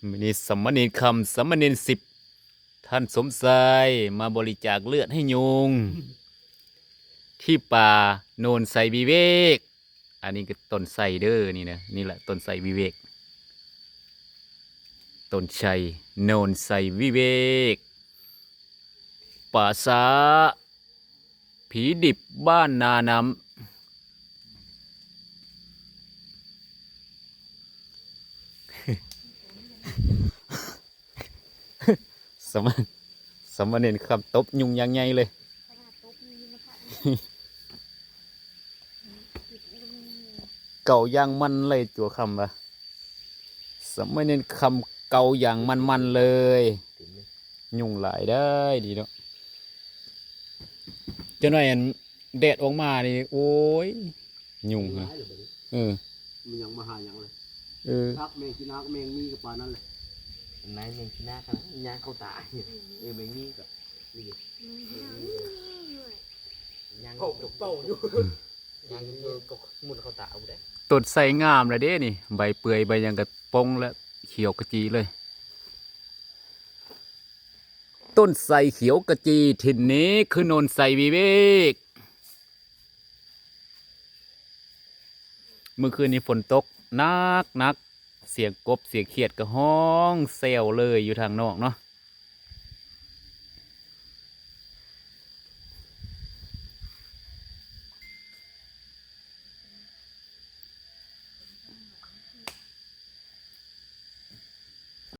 มินิสัมมณีคำสัมมณีสิบท่านสมชายมาบริจาคเลือดให้ยุงที่ป่าโนนไซวิเวกอันนี้ก็ต้นไทรเด้อนี่นะนี่แหละต้นไทรวิเวกต้นไทรโนนไซวิเวกป่าสาผีดิบบ้านนาน้ำสมสมณเณรคำตบยุงยังไงเลยเก่ายังมันเลยจัวคำวะสมณเณรคำเก่าอย่างมันเลยยุงหลายได้ดีเนาะจะหน่อยอันแดดออกมานี่โอ้ยยุงฮะมันยังมาหาอย่างเลย เออ นักแมงกินนักแมงมีกับปลานั่นเลย นายยังกินหน้ากันย่างเข้าตาแมงนี่กับนี่ย่างเป่าอยู่ย่างก็มุดเข้าตาเอาได้ต้นไทรงามเลยเด้นี่ใบเปื่อยใบยังกระปงและเขียวกระจีเลยต้นไทรเขียวกระจีถิ่นนี้คือโนนไทรวิเวกเมื่อคืนนี้ฝนตกนักเสียงกบเสียงเขียดก็ห้องเซลเลยอยู่ทางนอกเนาะ